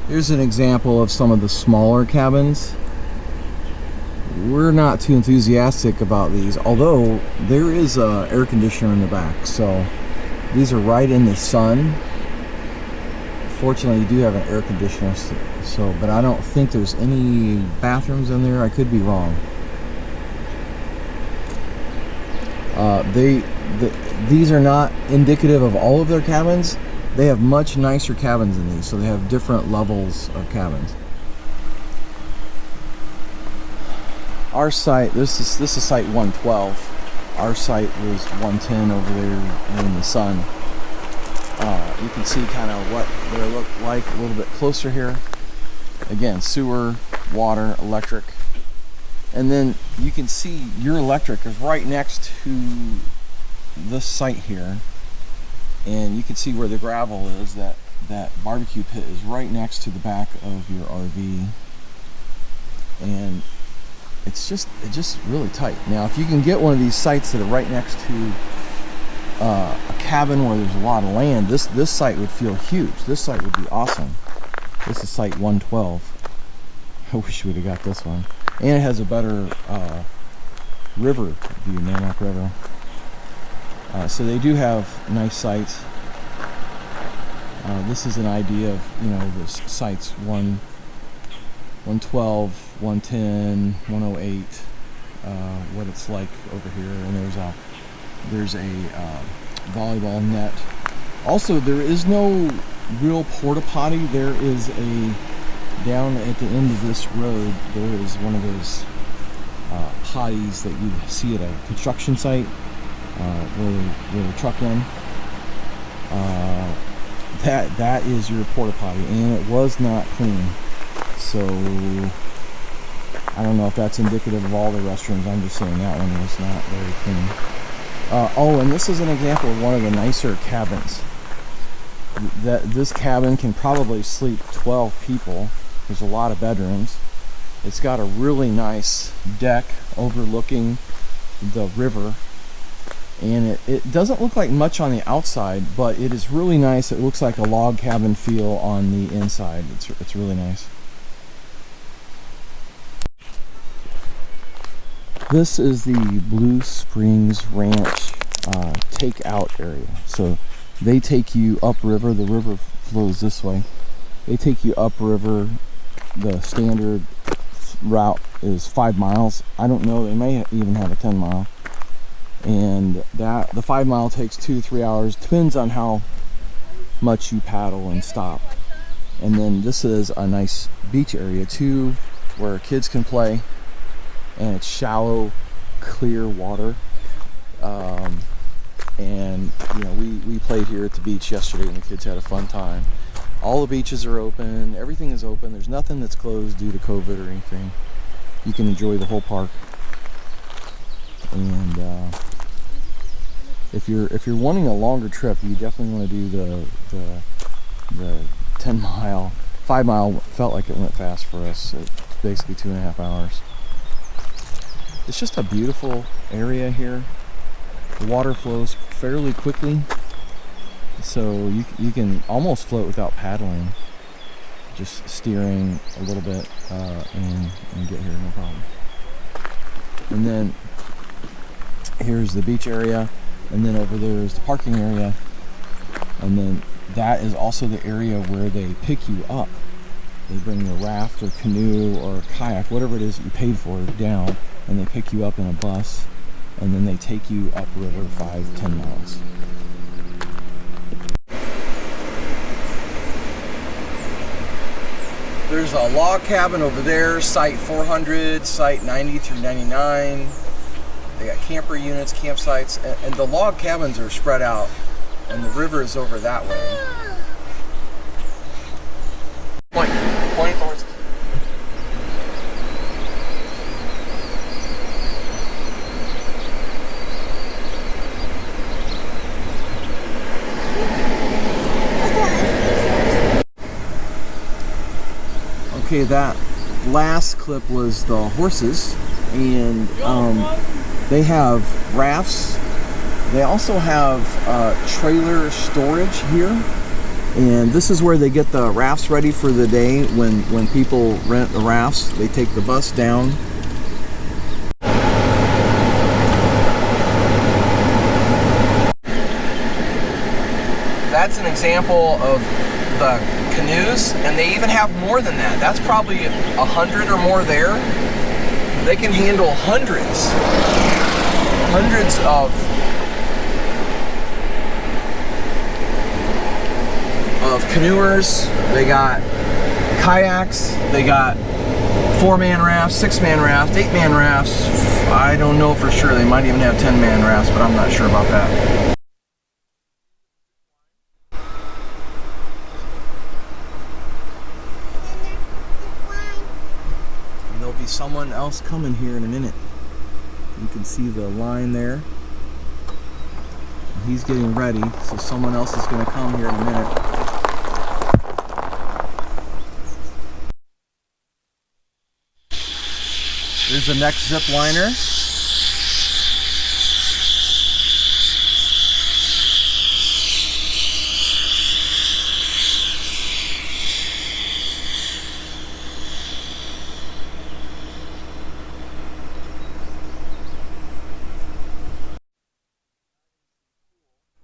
Here's an example of some of the smaller cabins. We're not too enthusiastic about these, although there is a air conditioner in the back, so these are right in the sun. Fortunately, you do have an air conditioner, so but I don't think there's any bathrooms in there. I could be wrong. These are not indicative of all of their cabins. They have much nicer cabins than these, so they have different levels of cabins. Our site, this is site 112. Our site was 110 over there in the sun. You can see kind of what they look like a little bit closer here. Again, sewer, water, electric. And then you can see your electric is right next to this site here. And you can see where the gravel is. That barbecue pit is right next to the back of your RV. And it's just really tight. Now, if you can get one of these sites that are right next to a cabin where there's a lot of land, this site would feel huge. This site would be awesome. This is site 112. I wish we would have got this one. And it has a better river view, Mammoth River. So they do have nice sites. This is an idea of, the sites 112, 110, 108, what it's like over here. And there's a volleyball net. Also, there is no real porta potty. There is down at the end of this road, there is one of those potties that you see at a construction site where they truck in. That is your porta potty, and it was not clean. So I don't know if that's indicative of all the restrooms. I'm just saying that one was not very clean. Oh, and this is an example of one of the nicer cabins. This cabin can probably sleep 12 people. There's a lot of bedrooms. It's got a really nice deck overlooking the river. And it doesn't look like much on the outside, but it is really nice. It looks like a log cabin feel on the inside. It's really nice. This is the Blue Springs Ranch takeout area. So they take you upriver. The river flows this way. They take you upriver. The standard route is 5 miles. I don't know. They may even have a 10 mile. And the 5 mile takes 2 to 3 hours. Depends on how much you paddle and stop. And then this is a nice beach area too, where kids can play. And it's shallow, clear water. And we played here at the beach yesterday, and the kids had a fun time. All the beaches are open. Everything is open. There's nothing that's closed due to COVID or anything. You can enjoy the whole park. And if you're wanting a longer trip, you definitely want to do the 10 mile. 5 mile felt like it went fast for us. It's basically 2.5 hours. It's just a beautiful area here. The water flows fairly quickly, so you can almost float without paddling, just steering a little bit and get here, no problem. And then here's the beach area, and then over there is the parking area, and then that is also the area where they pick you up. They bring your raft or canoe or kayak, whatever it is that you paid for, down, and they pick you up in a bus, and then they take you upriver 5-10 miles. There's a log cabin over there, site 400, site 90 through 99. They got camper units, campsites, and the log cabins are spread out, and the river is over that way. Point towards. Okay, that last clip was the horses, and they have rafts. They also have trailer storage here, And this is where they get the rafts ready for the day. When people rent the rafts, they take the bus down. That's an example of the canoes, and they even have more than that. That's probably 100 or more there. They can handle hundreds of canoers. They got kayaks, they got 4-man rafts, 6-man rafts, 8-man rafts. I don't know for sure. They might even have 10-man rafts, but I'm not sure about that. And there'll be someone else coming here in a minute. You can see the line there. He's getting ready, so someone else is going to come here in a minute. There's the next zip liner.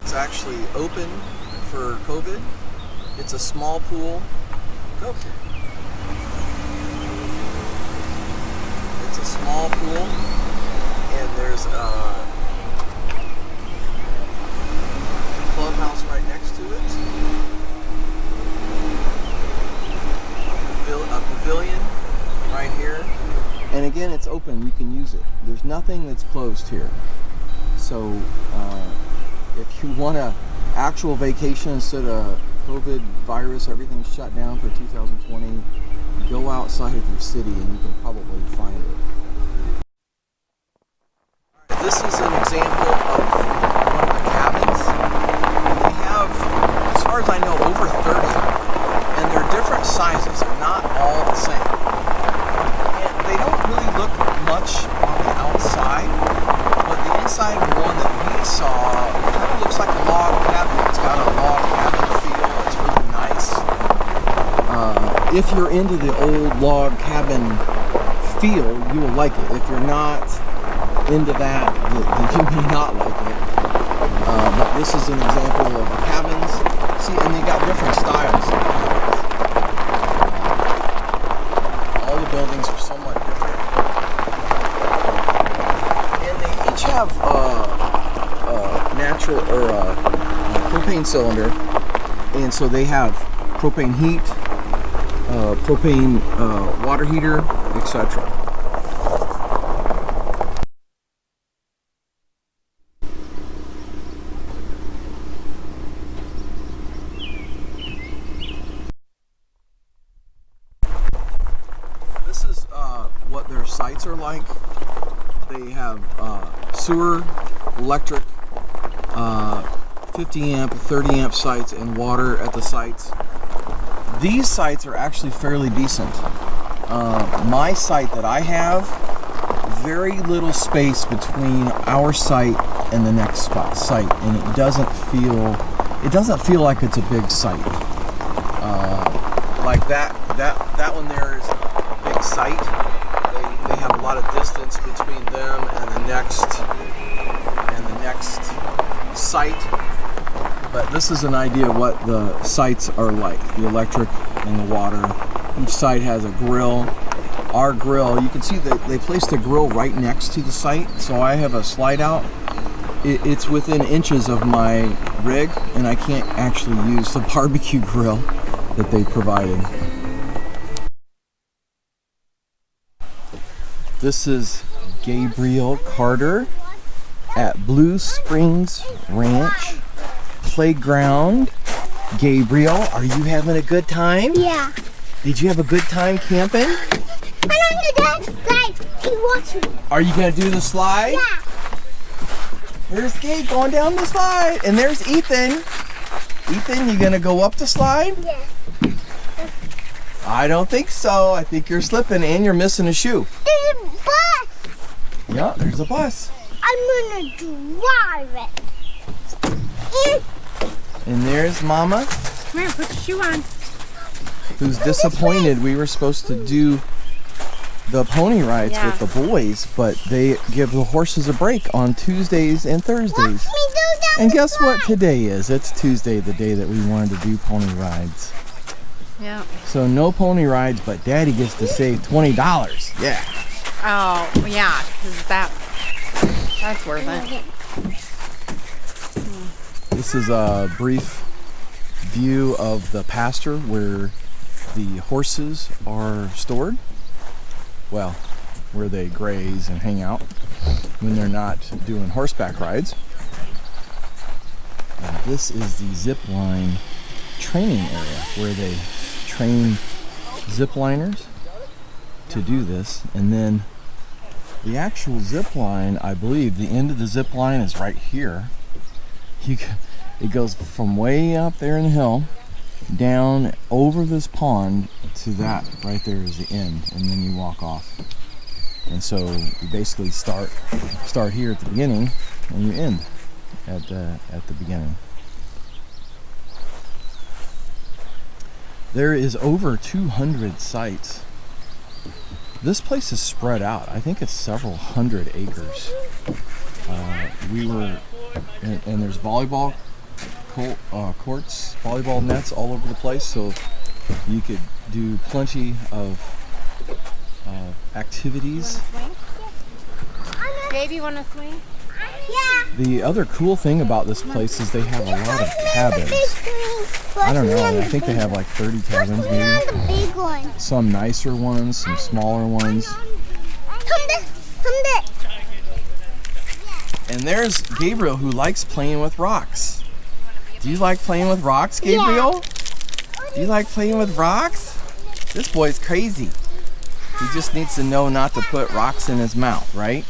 It's actually open for COVID. It's a small pool. Okay. It's a small pool, and there's a clubhouse right next to it. A pavilion right here. And again, it's open. You can use it. There's nothing that's closed here. So if you want an actual vacation instead of COVID virus, everything's shut down for 2020, go outside of your city and you can probably find it. This is an example of one of the cabins. We have, as far as I know, over 30, and they're different sizes. They're not all the same. And they don't really look much on the outside, but the inside of the one that we saw kind of looks like a log cabin. It's got a log cabin feel. It's really nice. If you're into the old log cabin feel, you will like it. If you're not into that, you may not like it. But this is an example of the cabins. See, and they got different styles of cabins. All the buildings are somewhat different. And they each have a natural or a propane cylinder. And so they have propane heat, propane water heater, etc. This is what their sites are like. They have sewer, electric, 50 amp, 30 amp sites, and water at the sites. These sites are actually fairly decent. My site that I have, very little space between our site and the next site, and it doesn't feel like it's a big site. Like that one there is a big site. They have a lot of distance between them and the next site. But this is an idea of what the sites are like, the electric and the water. Each site has a grill. Our grill, you can see that they placed the grill right next to the site, so I have a slide out. It's within inches of my rig, and I can't actually use the barbecue grill that they provided. This is Gabriel Carter at Blue Springs Ranch Playground. Gabriel, are you having a good time? Yeah. Did you have a good time camping? And on the dance slide, he watched me. Are you gonna do the slide? Yeah. There's Gabe going down the slide, and there's Ethan. Ethan, you gonna go up the slide? Yeah. I don't think so. I think you're slipping and you're missing a shoe. There's a bus. Yeah, there's a bus. I'm gonna drive it. And there's Mama. Come here, put your shoe on. who's disappointed. We were supposed to do the pony rides with the boys, but they give the horses a break on Tuesdays and Thursdays. And guess what today is? It's Tuesday, the day that we wanted to do pony rides. Yeah. So no pony rides, but Daddy gets to save $20. Yeah. Oh, yeah, because that's worth it. This is a brief view of the pasture where the horses are stored. Well, where they graze and hang out when they're not doing horseback rides. And this is the zip line training area where they train zip liners to do this. And then the actual zip line, I believe the end of the zip line is right here. It goes from way up there in the hill down over this pond to that right there is the end, and then you walk off. And so you basically start here at the beginning and you end at the beginning. There is over 200 sites. This place is spread out. I think it's several hundred acres. And there's volleyball courts, volleyball nets all over the place, so you could do plenty of activities. Baby, want to swing? Yeah. The other cool thing about this place is they have a lot of cabins. I don't know, I think they have like 30 cabins maybe. The big one. Some nicer ones, some smaller ones. Come there. And there's Gabriel, who likes playing with rocks. Do you like playing with rocks, Gabriel? Do you like playing with rocks? This boy's crazy. He just needs to know not to put rocks in his mouth, right?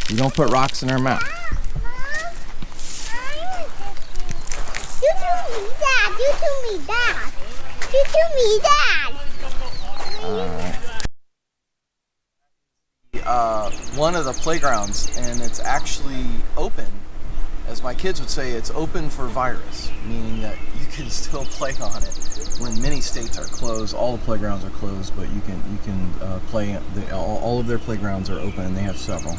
You don't put rocks in our mouth. You to me, Dad. You to me, Dad. You to me, Dad. One of the playgrounds, and it's actually open. As my kids would say, it's open for virus, meaning that you can still play on it when many states are closed. All the playgrounds are closed, but you can play. All of their playgrounds are open, and they have several.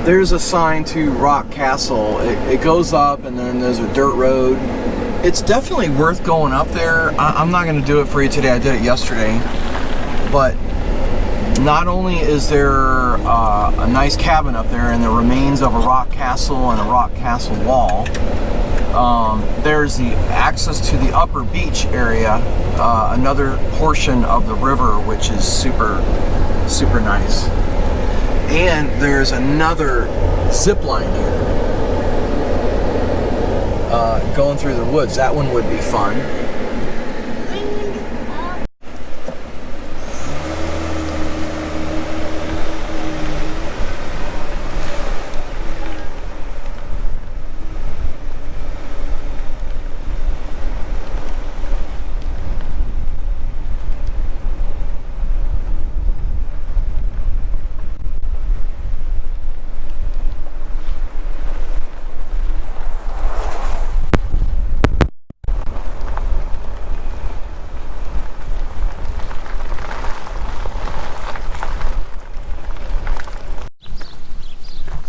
There's a sign to Rock Castle. It goes up and then there's a dirt road. It's definitely worth going up there. I'm not going to do it for you today. I did it yesterday. But not only is there a nice cabin up there and the remains of a rock castle and a rock castle wall, there's the access to the upper beach area, another portion of the river, which is super, super nice. And there's another zip line here going through the woods. That one would be fun.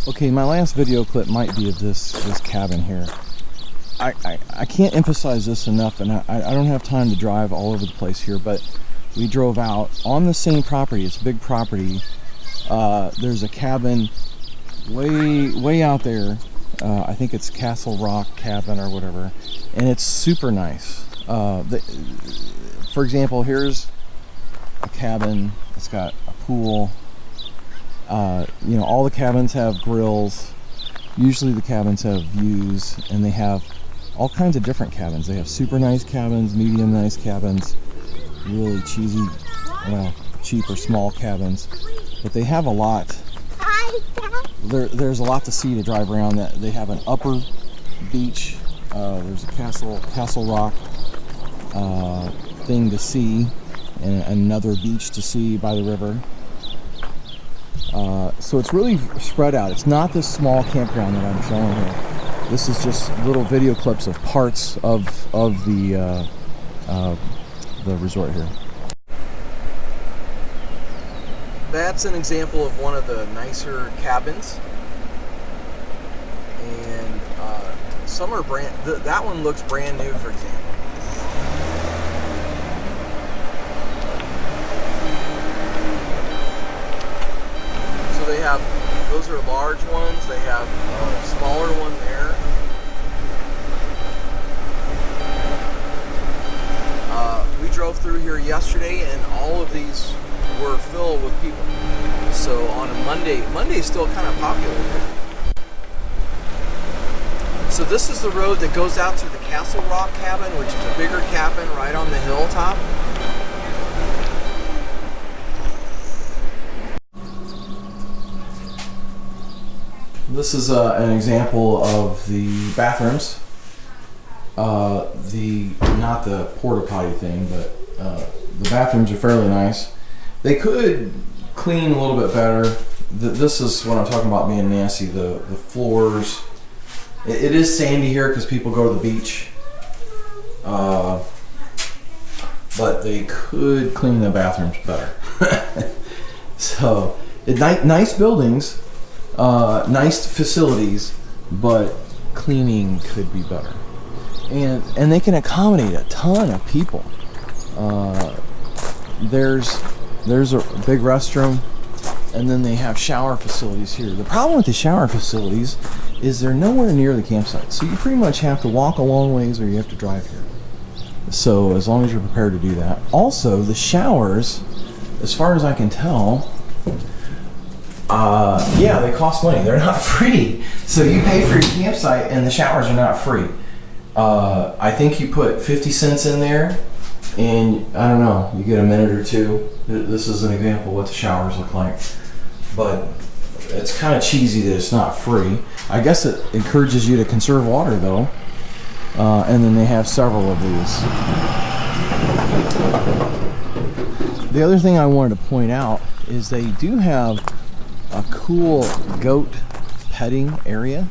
Okay, my last video clip might be of this cabin here. I can't emphasize this enough, and I don't have time to drive all over the place here, but we drove out on the same property. It's a big property. There's a cabin way out there. I think it's Castle Rock Cabin or whatever, and it's super nice. For example, here's a cabin. It's got a pool. You know, all the cabins have grills. Usually the cabins have views, and they have all kinds of different cabins. They have super nice cabins, medium nice cabins. really cheesy, well, cheap or small cabins, but they have a lot. There's a lot to see to drive around. That they have an upper beach. There's a Castle Rock thing to see, and another beach to see by the river. So it's really spread out. It's not this small campground that I'm showing here. This is just little video clips of parts of the resort here. That's an example of one of the nicer cabins, and some are brand. That one looks brand new, for example. So they have, those are large ones. They have a smaller one there. We drove through here yesterday, and all of these were filled with people. So on a Monday's still kind of popular here. So this is the road that goes out to the Castle Rock cabin, which is a bigger cabin right on the hilltop. This is an example of the bathrooms. Not the porta potty thing, but the bathrooms are fairly nice. They could clean a little bit better. This is what I'm talking about being nasty. The floors. It is sandy here because people go to the beach. But they could clean the bathrooms better. So, nice buildings, nice facilities, but cleaning could be better. And they can accommodate a ton of people. There's a big restroom, and then they have shower facilities here. The problem with the shower facilities is they're nowhere near the campsite, so you pretty much have to walk a long ways or you have to drive here. So as long as you're prepared to do that. Also, the showers, as far as I can tell, yeah, they cost money. They're not free. So you pay for your campsite and the showers are not free. I think you put 50 cents in there, and I don't know, you get a minute or two. This is an example of what the showers look like. But it's kind of cheesy that it's not free. I guess it encourages you to conserve water, though. And then they have several of these. The other thing I wanted to point out is they do have a cool goat petting area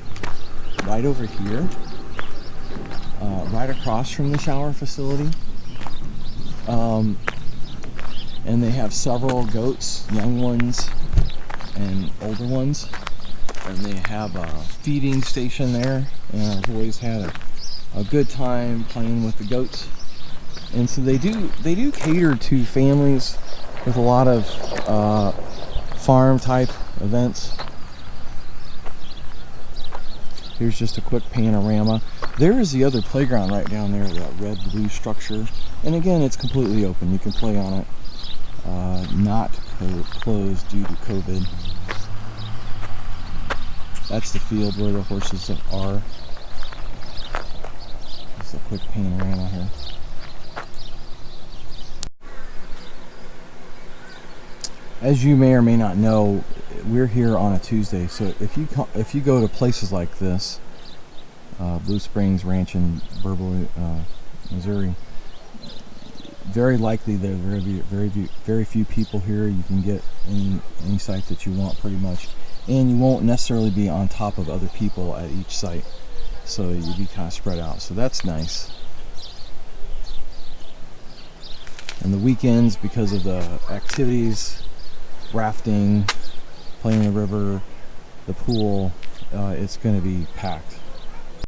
right over here, right across from the shower facility. And they have several goats, young ones and older ones, and they have a feeding station there, and I've always had a good time playing with the goats. And so they do cater to families with a lot of farm type events. Here's just a quick panorama. There is the other playground right down there, that red blue structure, and again, it's completely open. You can play on it. Not closed due to COVID. That's the field where the horses are. Just a quick panorama here. As you may or may not know, we're here on a Tuesday, so if you go to places like this, Blue Springs Ranch in Bourbon, Missouri, very likely there are going to be very few people here. You can get any site that you want pretty much, and you won't necessarily be on top of other people at each site, so you'll be kind of spread out. So that's nice. And the weekends, because of the activities, rafting, playing in the river, the pool, it's going to be packed.